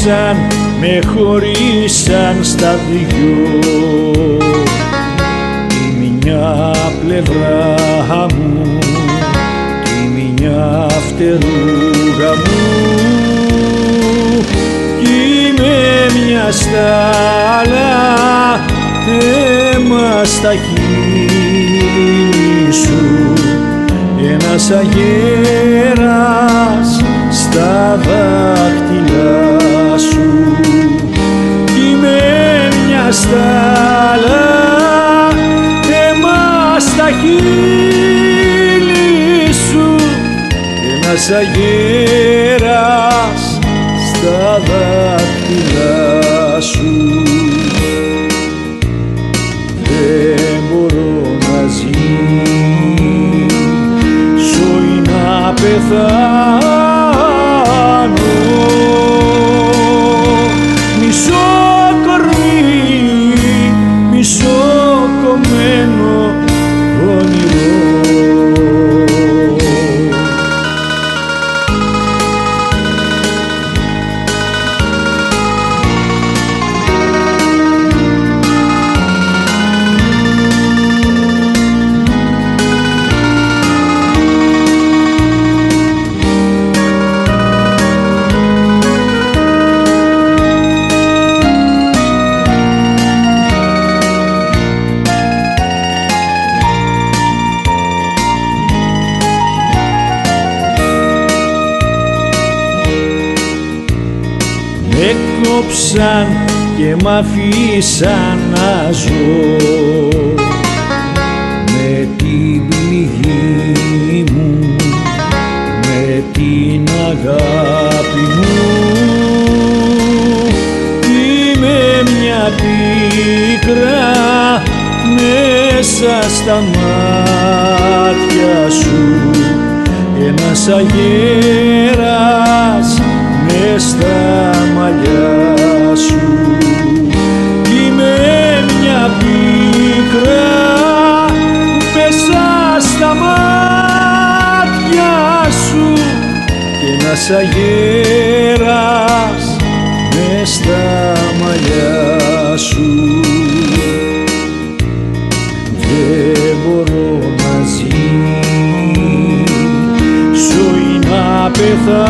κόψαν, με χωρίσαν στα δυο. Τη μια πλευρά μου, τη μια φτερούγα μου, κι με μια στάλα αίμα στα χείλη σου, ένας αγέρας στα δάχτυλα σου, κι με μια στάλα αίμα στα χείλη σου, ένας αγέρας στα δάχτυλα σου. Δεν μπορώ να ζήσω ή να πεθάνω, μισό κορμί, μισό κομμένο όνειρο. Με κόψαν και μ' αφήσαν να ζω με την πληγή μου, με την αγάπη μου. Είμαι μια πίκρα μέσα στα μάτια σου, ένας αγέρας μες στα μαλλιά σου. Είμαι μια πίκρα μέσα στα μάτια σου, και ένας αγέρας μες στα μαλλιά σου. Δεν μπορώ να ζήσω ή να πεθάνω,